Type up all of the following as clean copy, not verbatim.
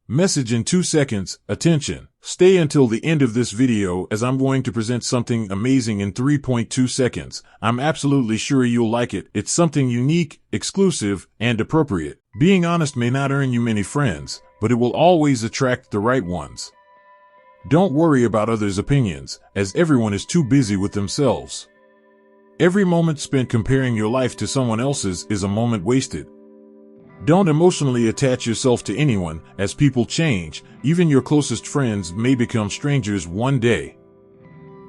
Message in 2 seconds. Attention. Stay until the end of this video as I'm going to present something amazing in 3.2 seconds. I'm absolutely sure you'll like it. It's something unique, exclusive, and appropriate. Being honest may not earn you many friends, but it will always attract the right ones. Don't worry about others' opinions, as everyone is too busy with themselves. Every moment spent comparing your life to someone else's is a moment wasted. Don't emotionally attach yourself to anyone, as people change. Even your closest friends may become strangers one day.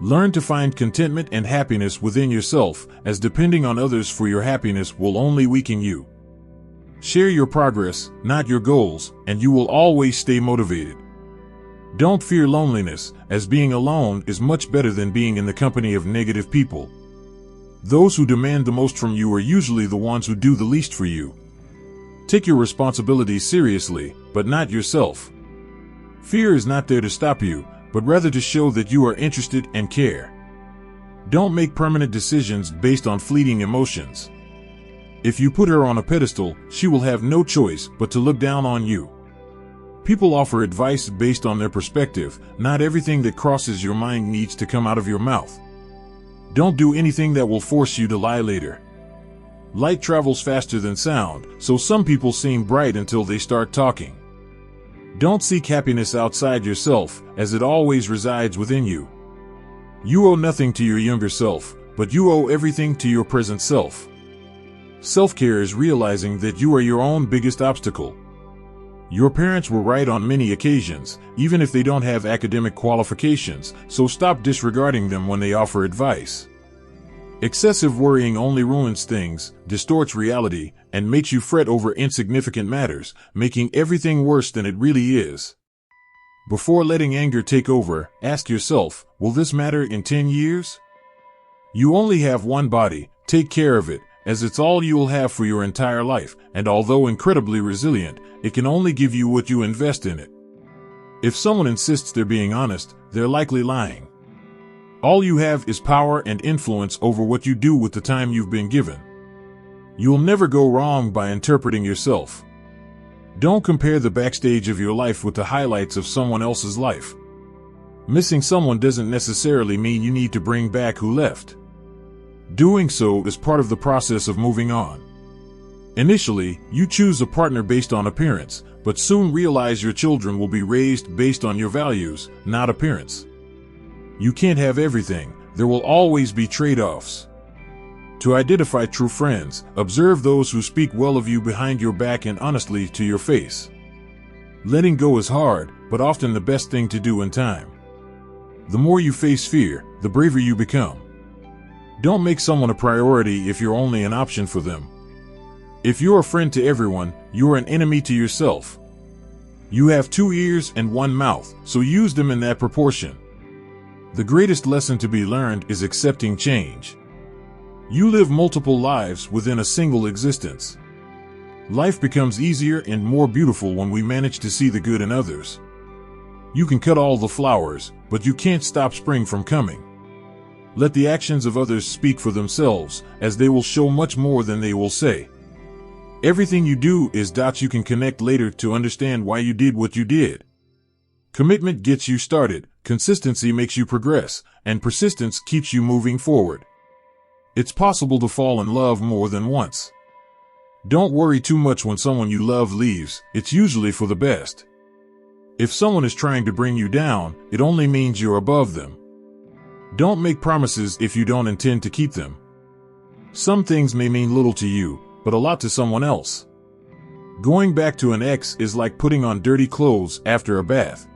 Learn to find contentment and happiness within yourself, as depending on others for your happiness will only weaken you. Share your progress, not your goals, and you will always stay motivated. Don't fear loneliness, as being alone is much better than being in the company of negative people. Those who demand the most from you are usually the ones who do the least for you. Take your responsibilities seriously, but not yourself. Fear is not there to stop you, but rather to show that you are interested and care. Don't make permanent decisions based on fleeting emotions. If you put her on a pedestal, she will have no choice but to look down on you. People offer advice based on their perspective. Not everything that crosses your mind needs to come out of your mouth. Don't do anything that will force you to lie later. Light travels faster than sound, so some people seem bright until they start talking. Don't seek happiness outside yourself, as it always resides within you. You owe nothing to your younger self, but you owe everything to your present self. Self-care is realizing that you are your own biggest obstacle. Your parents were right on many occasions, even if they don't have academic qualifications, so stop disregarding them when they offer advice. Excessive worrying only ruins things, distorts reality, and makes you fret over insignificant matters, making everything worse than it really is. Before letting anger take over, ask yourself, will this matter in 10 years? You only have one body, take care of it, as it's all you will have for your entire life, and although incredibly resilient, it can only give you what you invest in it. If someone insists they're being honest, they're likely lying. All you have is power and influence over what you do with the time you've been given. You'll never go wrong by interpreting yourself. Don't compare the backstage of your life with the highlights of someone else's life. Missing someone doesn't necessarily mean you need to bring back who left. Doing so is part of the process of moving on. Initially, you choose a partner based on appearance, but soon realize your children will be raised based on your values, not appearance. You can't have everything. There will always be trade-offs. To identify true friends, observe those who speak well of you behind your back and honestly to your face. Letting go is hard, but often the best thing to do in time. The more you face fear, the braver you become. Don't make someone a priority if you're only an option for them. If you're a friend to everyone, you're an enemy to yourself. You have 2 ears and 1 mouth, so use them in that proportion. The greatest lesson to be learned is accepting change. You live multiple lives within a single existence. Life becomes easier and more beautiful when we manage to see the good in others. You can cut all the flowers, but you can't stop spring from coming. Let the actions of others speak for themselves, as they will show much more than they will say. Everything you do is dots you can connect later to understand why you did what you did. Commitment gets you started, consistency makes you progress, and persistence keeps you moving forward. It's possible to fall in love more than once. Don't worry too much when someone you love leaves, it's usually for the best. If someone is trying to bring you down, it only means you're above them. Don't make promises if you don't intend to keep them. Some things may mean little to you, but a lot to someone else. Going back to an ex is like putting on dirty clothes after a bath.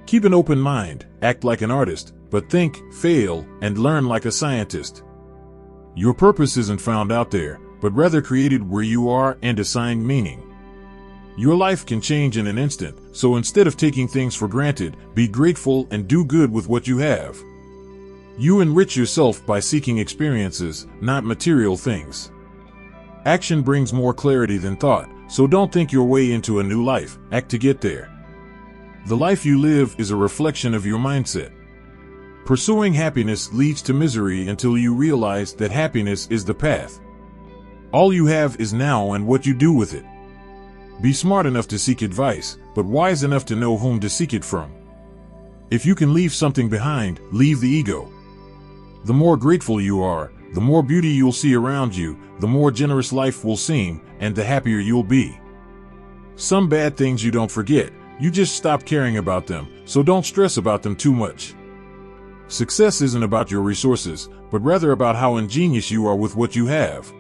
Keep an open mind, act like an artist, but think, fail, and learn like a scientist. Your purpose isn't found out there, but rather created where you are and assigned meaning. Your life can change in an instant, so instead of taking things for granted, be grateful and do good with what you have. You enrich yourself by seeking experiences, not material things. Action brings more clarity than thought, so don't think your way into a new life, act to get there. The life you live is a reflection of your mindset. Pursuing happiness leads to misery until you realize that happiness is the path. All you have is now and what you do with it. Be smart enough to seek advice, but wise enough to know whom to seek it from. If you can leave something behind, leave the ego. The more grateful you are, the more beauty you'll see around you, the more generous life will seem, and the happier you'll be. Some bad things you don't forget, you just stop caring about them, so don't stress about them too much. Success isn't about your resources, but rather about how ingenious you are with what you have.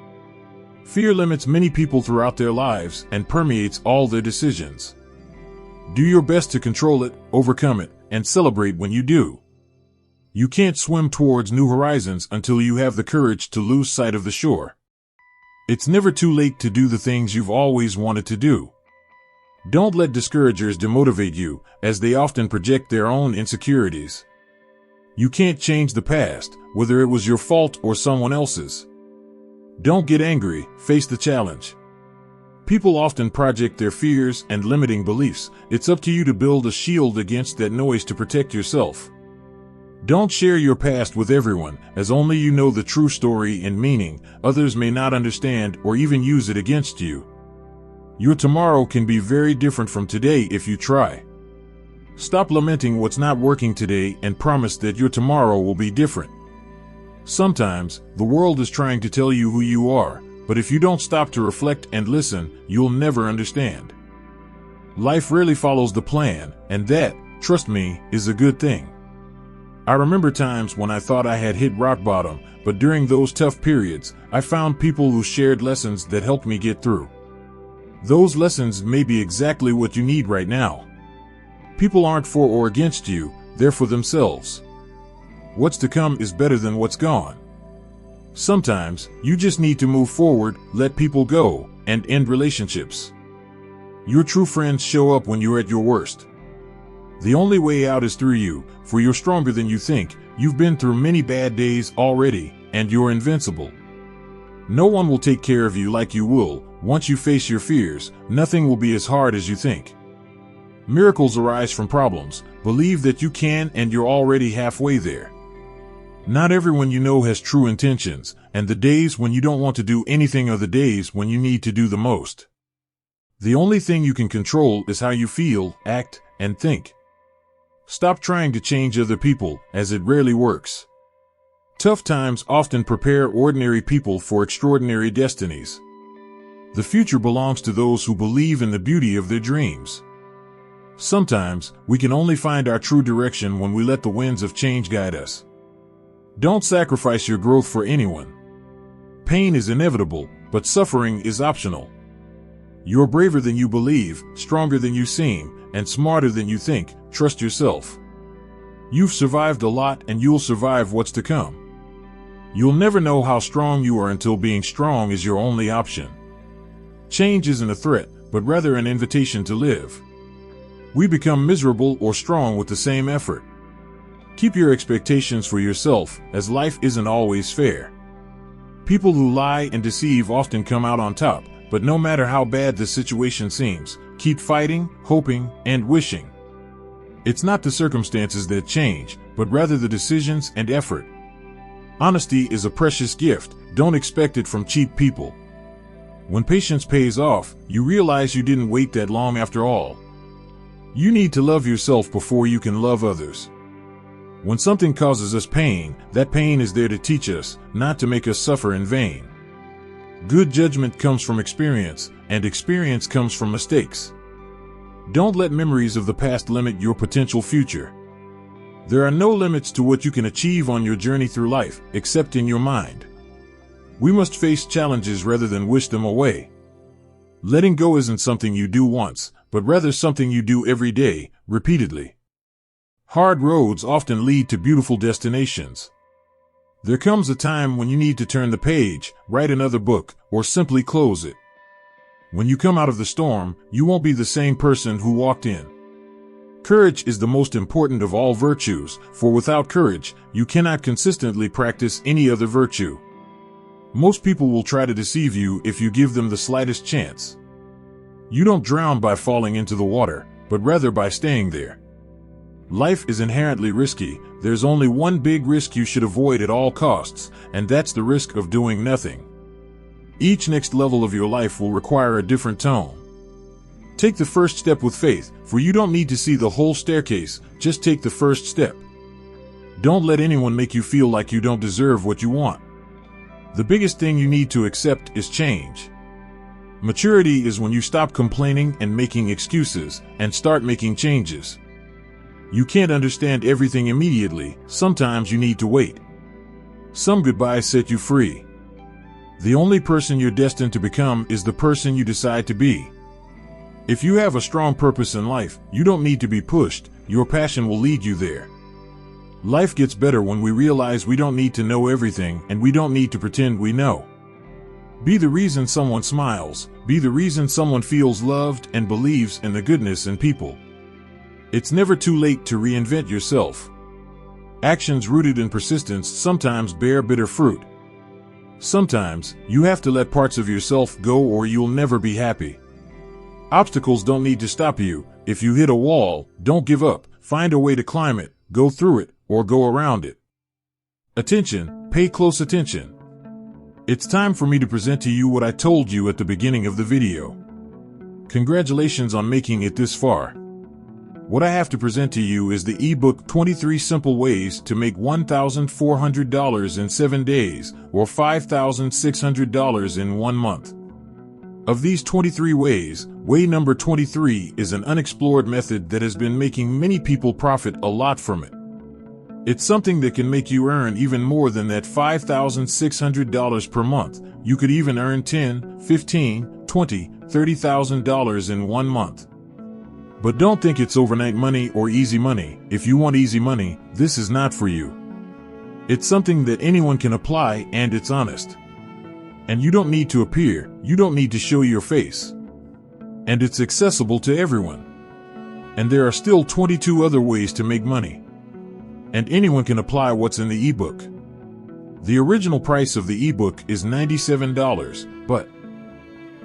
Fear limits many people throughout their lives and permeates all their decisions. Do your best to control it, overcome it, and celebrate when you do. You can't swim towards new horizons until you have the courage to lose sight of the shore. It's never too late to do the things you've always wanted to do. Don't let discouragers demotivate you, as they often project their own insecurities. You can't change the past, whether it was your fault or someone else's. Don't get angry, face the challenge. People often project their fears and limiting beliefs. It's up to you to build a shield against that noise to protect yourself. Don't share your past with everyone, as only you know the true story and meaning. Others may not understand or even use it against you. Your tomorrow can be very different from today if you try. Stop lamenting what's not working today and promise that your tomorrow will be different. Sometimes, the world is trying to tell you who you are, but if you don't stop to reflect and listen, you'll never understand. Life rarely follows the plan, and that, trust me, is a good thing. I remember times when I thought I had hit rock bottom, but during those tough periods, I found people who shared lessons that helped me get through. Those lessons may be exactly what you need right now. People aren't for or against you, they're for themselves. What's to come is better than what's gone. Sometimes, you just need to move forward, let people go, and end relationships. Your true friends show up when you're at your worst. The only way out is through you, for you're stronger than you think. You've been through many bad days already, and you're invincible. No one will take care of you like you will. Once you face your fears, nothing will be as hard as you think. Miracles arise from problems. Believe that you can, and you're already halfway there. Not everyone you know has true intentions, and the days when you don't want to do anything are the days when you need to do the most. The only thing you can control is how you feel, act, and think. Stop trying to change other people, as it rarely works. Tough times often prepare ordinary people for extraordinary destinies. The future belongs to those who believe in the beauty of their dreams. Sometimes, we can only find our true direction when we let the winds of change guide us. Don't sacrifice your growth for anyone. Pain is inevitable, but suffering is optional. You're braver than you believe, stronger than you seem, and smarter than you think. Trust yourself. You've survived a lot, and you'll survive what's to come. You'll never know how strong you are until being strong is your only option. Change isn't a threat, but rather an invitation to live. We become miserable or strong with the same effort. Keep your expectations for yourself, as life isn't always fair. People who lie and deceive often come out on top, but no matter how bad the situation seems, keep fighting, hoping, and wishing. It's not the circumstances that change, but rather the decisions and effort. Honesty is a precious gift. Don't expect it from cheap people. When patience pays off, you realize you didn't wait that long after all. You need to love yourself before you can love others. When something causes us pain, that pain is there to teach us, not to make us suffer in vain. Good judgment comes from experience, and experience comes from mistakes. Don't let memories of the past limit your potential future. There are no limits to what you can achieve on your journey through life, except in your mind. We must face challenges rather than wish them away. Letting go isn't something you do once, but rather something you do every day, repeatedly. Hard roads often lead to beautiful destinations. There comes a time when you need to turn the page, write another book, or simply close it. When you come out of the storm, you won't be the same person who walked in. Courage is the most important of all virtues, for without courage, you cannot consistently practice any other virtue. Most people will try to deceive you if you give them the slightest chance. You don't drown by falling into the water, but rather by staying there. Life is inherently risky. There's only one big risk you should avoid at all costs, and that's the risk of doing nothing. Each next level of your life will require a different tone. Take the first step with faith, for you don't need to see the whole staircase, just take the first step. Don't let anyone make you feel like you don't deserve what you want. The biggest thing you need to accept is change. Maturity is when you stop complaining and making excuses and start making changes. You can't understand everything immediately, sometimes you need to wait. Some goodbyes set you free. The only person you're destined to become is the person you decide to be. If you have a strong purpose in life, you don't need to be pushed, your passion will lead you there. Life gets better when we realize we don't need to know everything and we don't need to pretend we know. Be the reason someone smiles, be the reason someone feels loved and believes in the goodness in people. It's never too late to reinvent yourself. Actions rooted in persistence sometimes bear bitter fruit. Sometimes, you have to let parts of yourself go or you'll never be happy. Obstacles don't need to stop you. If you hit a wall, don't give up. Find a way to climb it, go through it, or go around it. Attention, pay close attention. It's time for me to present to you what I told you at the beginning of the video. Congratulations on making it this far. What I have to present to you is the ebook 23 Simple Ways to Make $1,400 in 7 days or $5,600 in 1 month. Of these 23 ways, way number 23 is an unexplored method that has been making many people profit a lot from it. It's something that can make you earn even more than that $5,600 per month. You could even earn $10,000, $15,000, $20,000, $30,000 in 1 month. But don't think it's overnight money or easy money. If you want easy money, this is not for you. It's something that anyone can apply and it's honest. And you don't need to appear, you don't need to show your face. And it's accessible to everyone. And there are still 22 other ways to make money. And anyone can apply what's in the ebook. The original price of the ebook is $97, but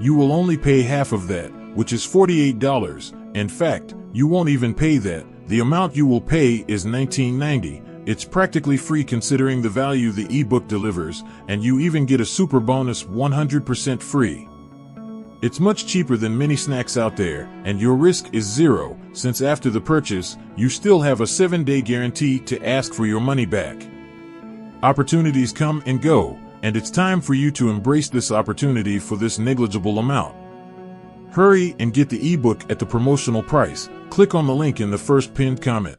you will only pay half of that, which is $48. In fact, you won't even pay that. The amount you will pay is $19.90. It's practically free considering the value the ebook delivers, and you even get a super bonus 100% free. It's much cheaper than many snacks out there, and your risk is zero, since after the purchase, you still have a 7-day guarantee to ask for your money back. Opportunities come and go, and it's time for you to embrace this opportunity for this negligible amount. Hurry and get the ebook at the promotional price. Click on the link in the first pinned comment.